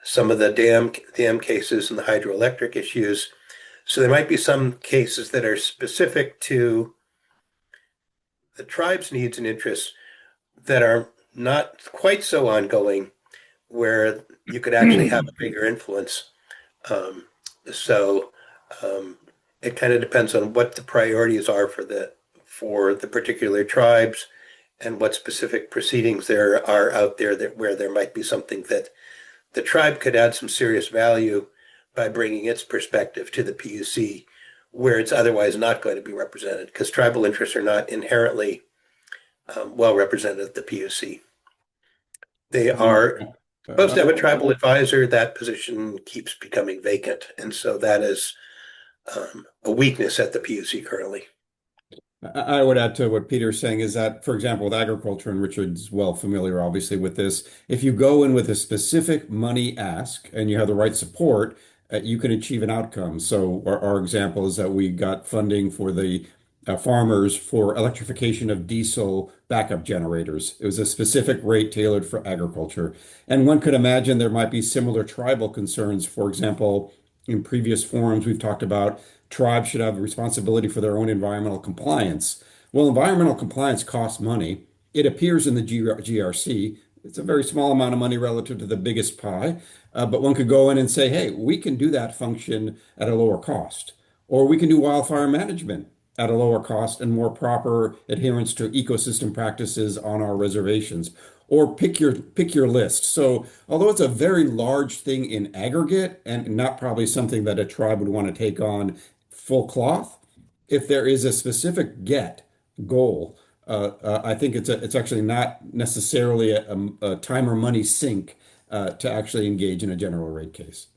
some of the dam cases and the hydroelectric issues. So there might be some cases that are specific to the tribe's needs and interests that are not quite so ongoing, where you could actually have a bigger influence. Um, so it kind of depends on what the priorities are for the particular tribes and what specific proceedings there are out there where there might be something that the tribe could add some serious value by bringing its perspective to the PUC, where it's otherwise not going to be represented, because tribal interests are not inherently well represented at the PUC. They are supposed to have a tribal advisor. That position keeps becoming vacant, and so that is a weakness at the PUC currently. I would add to what Peter's saying is that, for example, with agriculture, and Richard's well familiar, obviously, with this, if you go in with a specific money ask and you have the right support, you can achieve an outcome. So our example is that we got funding for the farmers for electrification of diesel backup generators. It was a specific rate tailored for agriculture. And one could imagine there might be similar tribal concerns. For example, in previous forums, we've talked about tribes should have responsibility for their own environmental compliance. Well, environmental compliance costs money. It appears in the GRC. It's a very small amount of money relative to the biggest pie, but one could go in and say, hey, we can do that function at a lower cost, or we can do wildfire management at a lower cost and more proper adherence to ecosystem practices on our reservations, or pick your list. So although it's a very large thing in aggregate and not probably something that a tribe would want to take on full cloth, if there is a specific goal, I think it's actually not necessarily a time or money sink to actually engage in a general rate case.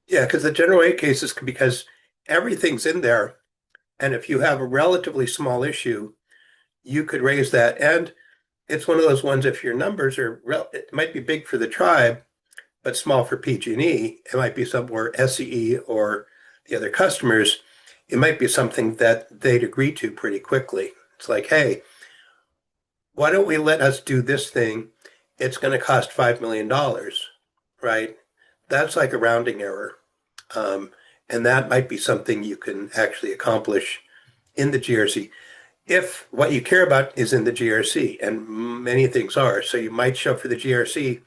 Yeah, because the general rate cases, because everything's in there, and if you have a relatively small issue, you could raise that. And it's one of those ones, if your numbers it might be big for the tribe, but small for PG&E. It might be somewhere SCE or the other customers. It might be something that they'd agree to pretty quickly. It's like, hey, why don't we let us do this thing? It's going to cost $5 million, right? That's like a rounding error. And that might be something you can actually accomplish in the GRC if what you care about is in the GRC, and many things are. So you might show for the GRC,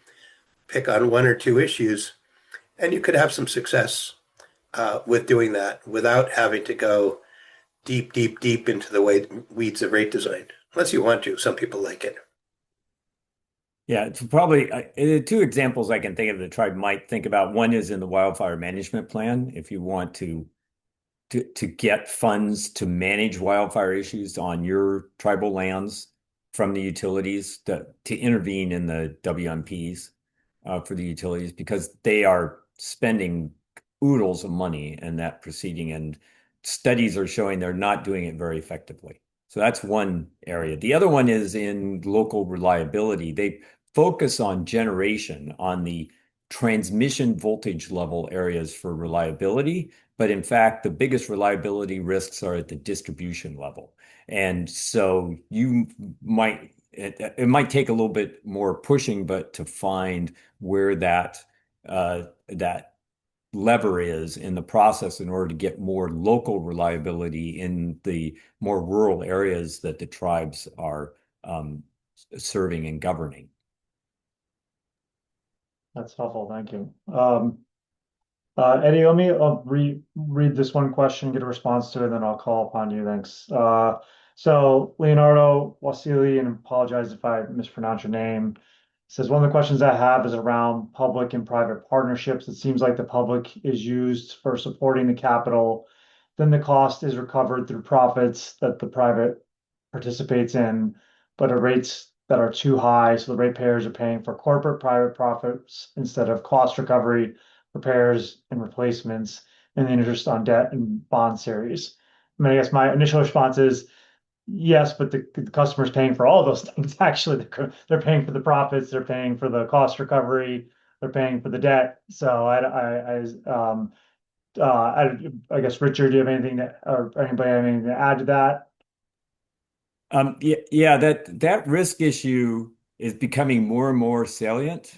pick on one or two issues, and you could have some success with doing that without having to go deep, deep, deep into the weeds of rate design. Unless you want to. Some people like it. Yeah, it's probably the two examples I can think of the tribe might think about. One is in the wildfire management plan. If you want to get funds to manage wildfire issues on your tribal lands from the utilities to intervene in the WMPs for the utilities, because they are spending oodles of money in that proceeding, and studies are showing they're not doing it very effectively. So that's one area. The other one is in local reliability. They focus on generation, on the transmission voltage level areas for reliability. But in fact, the biggest reliability risks are at the distribution level. And so it might take a little bit more pushing, but to find where that lever is in the process in order to get more local reliability in the more rural areas that the tribes are serving and governing. That's helpful. Thank you. Eddie, I'll read this one question, get a response to it, and then I'll call upon you. Thanks. So Leonardo Wasili, and apologize if I mispronounce your name. Says one of the questions I have is around public and private partnerships. It seems like the public is used for supporting the capital, then the cost is recovered through profits that the private participates in, but at rates that are too high, so the ratepayers are paying for corporate private profits instead of cost recovery, repairs, and replacements, and the interest on debt and bond series. I mean, I guess my initial response is yes, but the customer's paying for all those things. Actually, they're paying for the profits, they're paying for the cost recovery, they're paying for the debt. So I guess Richard, do you have anything that, or anybody have anything to add to that? Yeah, that risk issue is becoming more and more salient,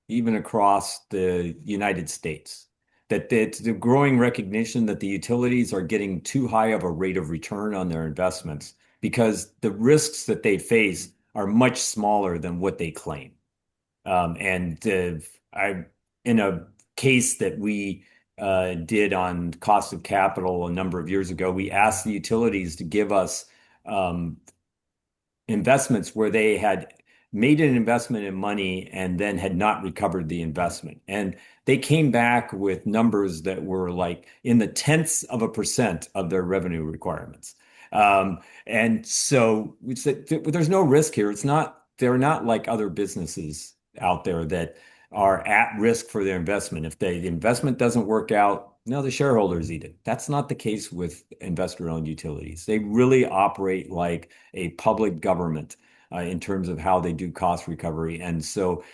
even across the United States. That it's the growing recognition that the utilities are getting too high of a rate of return on their investments because the risks that they face are much smaller than what they claim. And I, in a case that we did on cost of capital a number of years ago, we asked the utilities to give us um, investments where they had made an investment in money and then had not recovered the investment. And they came back with numbers that were like in the tenths of a percent of their revenue requirements. And so we said, there's no risk here. They're not like other businesses out there that are at risk for their investment. If the investment doesn't work out, no, the shareholders eat it. That's not the case with investor-owned utilities. They really operate like a public government in terms of how they do cost recovery. And so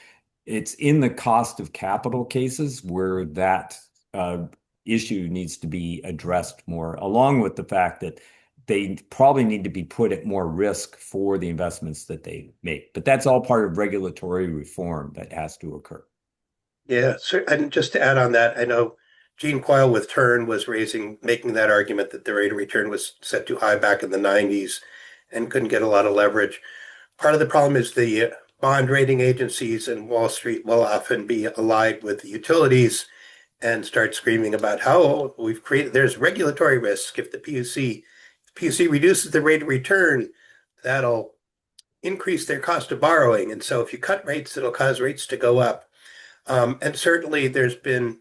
it's in the cost of capital cases where that uh, issue needs to be addressed more, along with the fact that they probably need to be put at more risk for the investments that they make. But that's all part of regulatory reform that has to occur. Yeah, so, and just to add on that, I know Gene Coyle with Turn was making that argument that the rate of return was set too high back in the 90s and couldn't get a lot of leverage. Part of the problem is the bond rating agencies and Wall Street will often be allied with the utilities and start screaming about how there's regulatory risk. If the PUC reduces the rate of return, that'll increase their cost of borrowing. And so if you cut rates, it'll cause rates to go up. And certainly there's been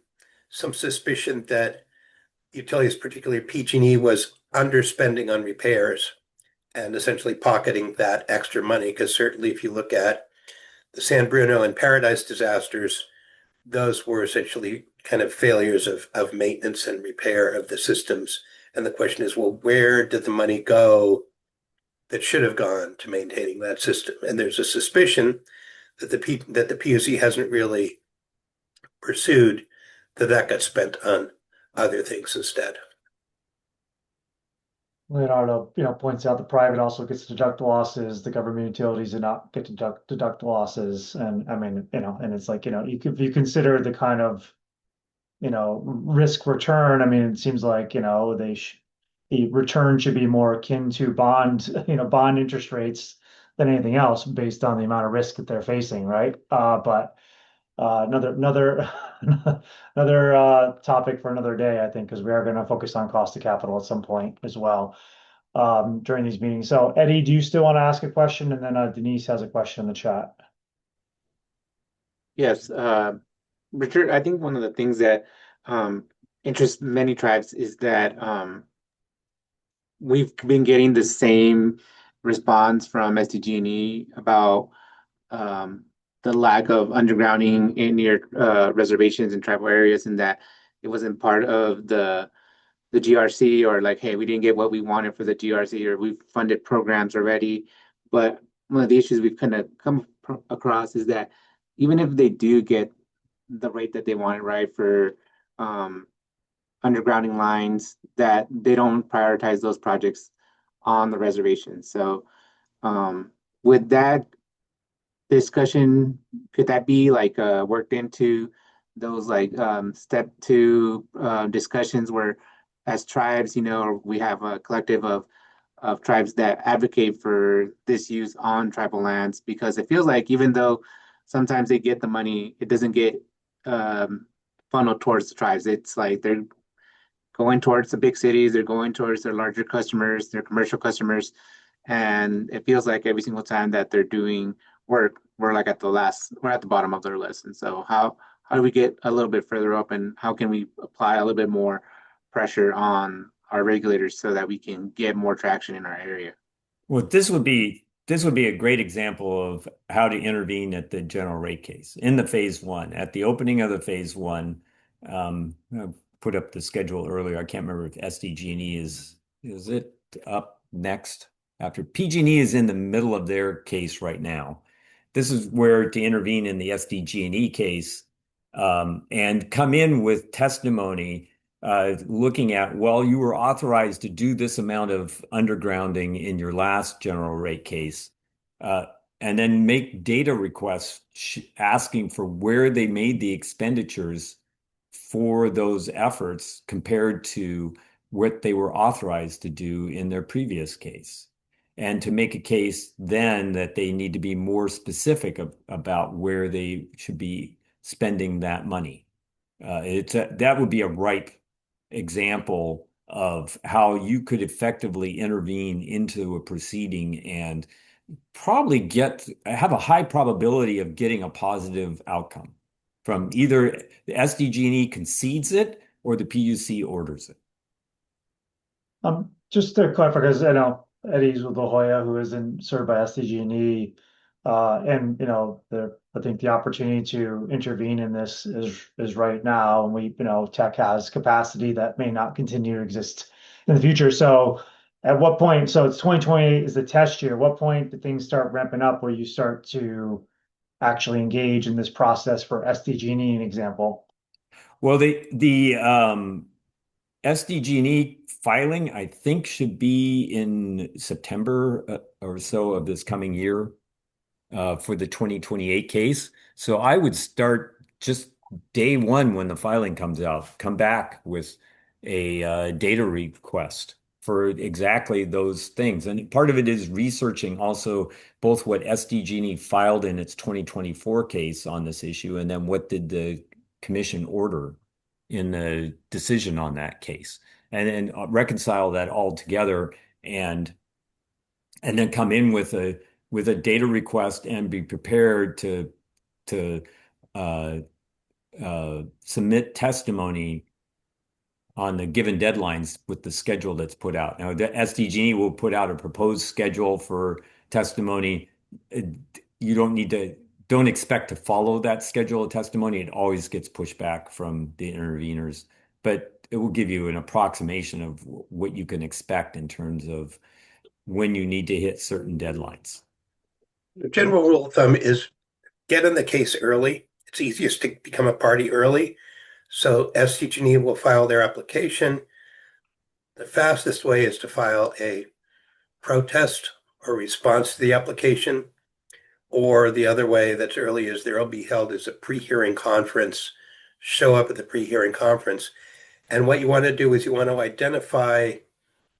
some suspicion that utilities, particularly PG&E, was underspending on repairs and essentially pocketing that extra money. Because certainly if you look at the San Bruno and Paradise disasters, those were essentially kind of failures of maintenance and repair of the systems. And the question is, well, where did the money go that should have gone to maintaining that system? And there's a suspicion that the PUC hasn't really pursued, that got spent on other things instead. Leonardo, points out the private also gets to deduct losses. The government utilities do not get to deduct losses. And I mean, and it's like, if you consider the kind of, risk return, I mean, it seems like, the return should be more akin to bond interest rates than anything else based on the amount of risk that they're facing, right? But another another topic for another day, I think, because we are going to focus on cost of capital at some point as well during these meetings. So, Eddie, do you still want to ask a question? And then Denise has a question in the chat. Yes, Richard, I think one of the things that interests many tribes is that we've been getting the same response from SDG&E about the lack of undergrounding in near reservations and tribal areas, and that it wasn't part of the GRC, or like, hey, we didn't get what we wanted for the GRC, or we've funded programs already. But one of the issues we've kind of come across is that even if they do get the rate that they wanted, right, for undergrounding lines, that they don't prioritize those projects on the reservation. So with that discussion, could that be like worked into those like step two discussions where as tribes, we have a collective of tribes that advocate for this use on tribal lands? Because it feels like even though sometimes they get the money, it doesn't get funneled towards the tribes. It's like they're going towards the big cities, they're going towards their larger customers, their commercial customers. And it feels like every single time that they're doing we're like at we're at the bottom of their list. And so how do we get a little bit further up, and how can we apply a little bit more pressure on our regulators so that we can get more traction in our area? Well, this would be a great example of how to intervene at the general rate case in the phase one. At the opening of the phase one, I put up the schedule earlier. I can't remember if SDG&E is it up next after PG&E is in the middle of their case right now. This is where to intervene in the SDG&E case, and come in with testimony looking at, well, you were authorized to do this amount of undergrounding in your last general rate case, uh, and then make data requests asking for where they made the expenditures for those efforts compared to what they were authorized to do in their previous case. And to make a case then that they need to be more specific about where they should be spending that money. That would be a ripe example of how you could effectively intervene into a proceeding and probably have a high probability of getting a positive outcome from either the SDG&E concedes it or the PUC orders it. Just to clarify, because I know Eddie's with La Jolla, who isn't served by SDG&E, and I think the opportunity to intervene in this is right now, and TECC has capacity that may not continue to exist in the future. So, at what point? So it's 2028 is the test year. What point do things start ramping up where you start to actually engage in this process for SDG&E, an example? Well, the SDG&E filing, I think, should be in September or so of this coming year for the 2028 case. So I would start just day one when the filing comes out, come back with a data request for exactly those things. And part of it is researching also both what SDG&E filed in its 2024 case on this issue, and then what did the commission order in the decision on that case, and then reconcile that all together, and then come in with a data request and be prepared to uh, submit testimony on the given deadlines with the schedule that's put out. Now, the SDG will put out a proposed schedule for testimony. You don't expect to follow that schedule of testimony. It always gets pushed back from the interveners, but it will give you an approximation of what you can expect in terms of when you need to hit certain deadlines. The general rule of thumb is get in the case early. It's easiest to become a party early. So SDG&E will file their application. The fastest way is to file a protest or response to the application. Or the other way that's early is there will be held as a pre-hearing conference. Show up at the pre-hearing conference. And what you want to do is you want to identify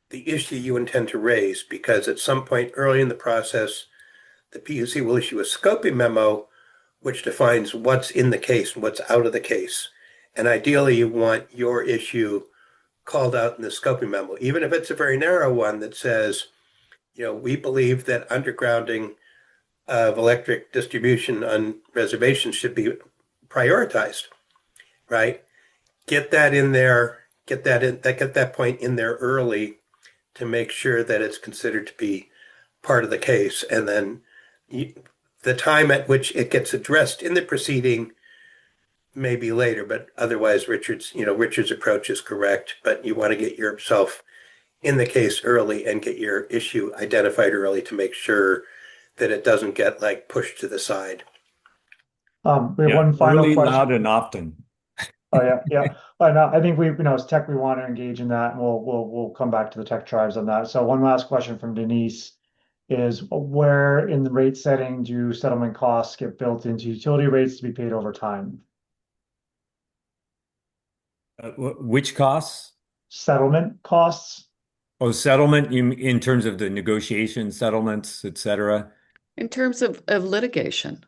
the issue you intend to raise, because at some point early in the process, the PUC will issue a scoping memo which defines what's in the case and what's out of the case. And ideally, you want your issue called out in the scoping memo, even if it's a very narrow one that says, we believe that undergrounding of electric distribution on reservations should be prioritized, right? Get that in there, get that point in there early to make sure that it's considered to be part of the case. And then the time at which it gets addressed in the proceeding may be later, but otherwise Richard's approach is correct. But you want to get yourself in the case early and get your issue identified early to make sure that it doesn't get pushed to the side. We have one final early, question. loud, and often. Oh yeah, yeah. But I think as TECC, we want to engage in that, and we'll come back to the TECC tribes on that. So one last question from Denise is, where in the rate setting do settlement costs get built into utility rates to be paid over time? Which costs? Settlement costs. Oh, settlement in terms of the negotiation settlements, et cetera. In terms of litigation.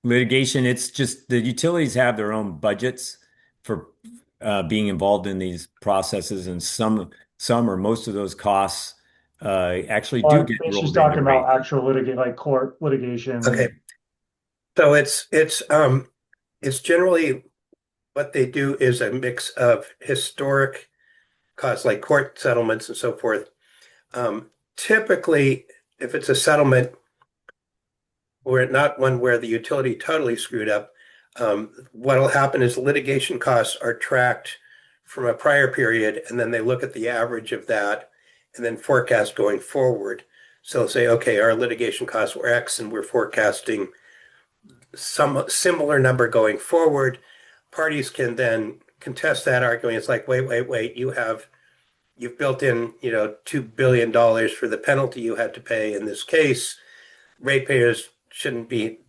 Litigation, it's just the utilities have their own budgets for being involved in these processes, and some or most of those costs actually do get She's rolled talking into about rate. actual litigate, like court litigation. Okay. So it's generally what they do is a mix of historic costs like court settlements and so forth. Typically, if it's a settlement where not one where the utility totally screwed up, what'll happen is litigation costs are tracked from a prior period, and then they look at the average of that and then forecast going forward. So they'll say, okay, our litigation costs were X, and we're forecasting some similar number going forward. Parties can then contest that, arguing it's like, wait, you've built in, $2 billion for the penalty you had to pay in this case. Ratepayers shouldn't be,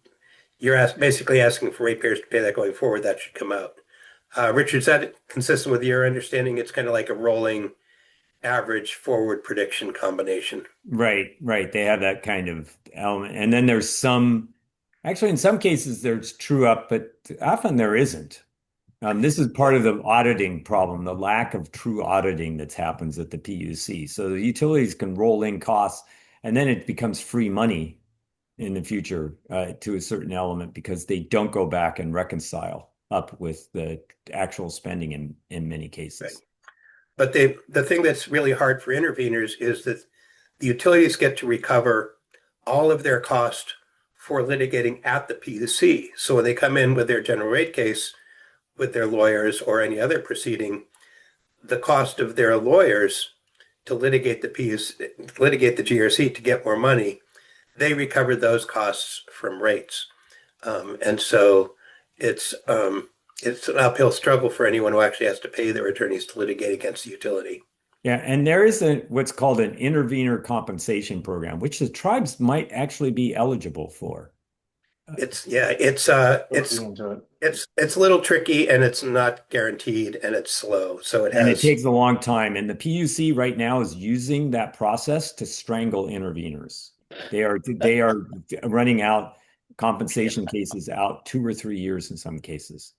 basically asking for ratepayers to pay that going forward. That should come out. Richard, is that consistent with your understanding? It's kind of like a rolling average forward prediction combination. Right, right. They have that kind of element. And then actually, in some cases, there's true up, but often there isn't. This is part of the auditing problem, the lack of true auditing that happens at the PUC. So the utilities can roll in costs, and then it becomes free money in the future to a certain element because they don't go back and reconcile up with the actual spending in many cases. Right. But the thing that's really hard for interveners is that the utilities get to recover all of their cost for litigating at the PUC. So when they come in with their general rate case with their lawyers or any other proceeding, the cost of their lawyers to litigate the PUC, litigate the GRC to get more money, they recover those costs from rates. And so it's it's an uphill struggle for anyone who actually has to pay their attorneys to litigate against the utility. Yeah, and there is what's called an intervener compensation program, which the tribes might actually be eligible for. It's yeah, it's a little tricky and it's not guaranteed and it's slow. So it And it has takes a long time. And the PUC right now is using that process to strangle interveners. They are running out compensation cases out 2 or 3 years in some cases,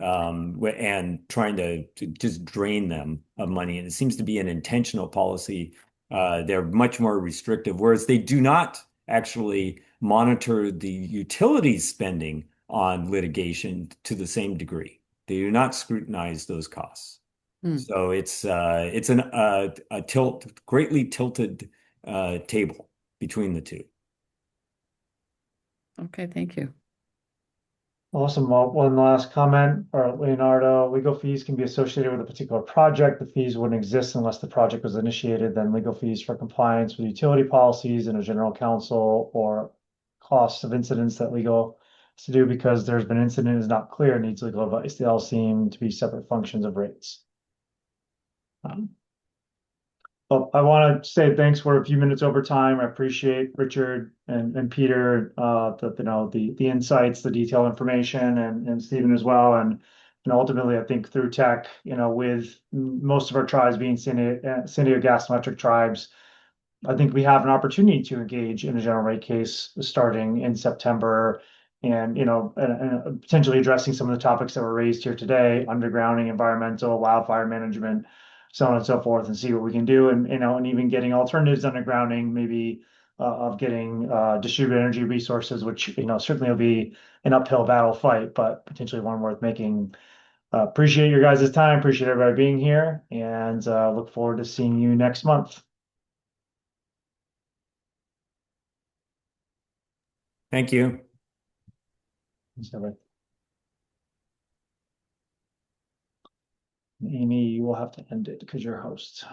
and trying to just drain them of money. And it seems to be an intentional policy. They're much more restrictive, whereas they do not actually monitor the utilities spending on litigation to the same degree. They do not scrutinize those costs. Hmm. So it's a greatly tilted table between the two. Okay, thank you. Awesome. Well, one last comment, or Leonardo, legal fees can be associated with a particular project. The fees wouldn't exist unless the project was initiated. Then legal fees for compliance with utility policies and a general counsel or costs of incidents that legal has to do because there's been incident is not clear, needs legal advice. They all seem to be separate functions of rates. Well, I want to say thanks for a few minutes over time. I appreciate Richard and Peter, the insights, the detailed information, and Stephen as well. And ultimately, I think through TECC, with most of our tribes being San Diego Gas and Electric tribes, I think we have an opportunity to engage in a general rate case starting in September, and and potentially addressing some of the topics that were raised here today: undergrounding, environmental, wildfire management, so on and so forth, and see what we can do, and even getting alternatives undergrounding, maybe of getting distributed energy resources, which certainly will be an uphill battle fight, but potentially one worth making. Appreciate your guys' time. Appreciate everybody being here, and look forward to seeing you next month. Thank you. Thanks, everybody. Amy, you will have to end it because you're host.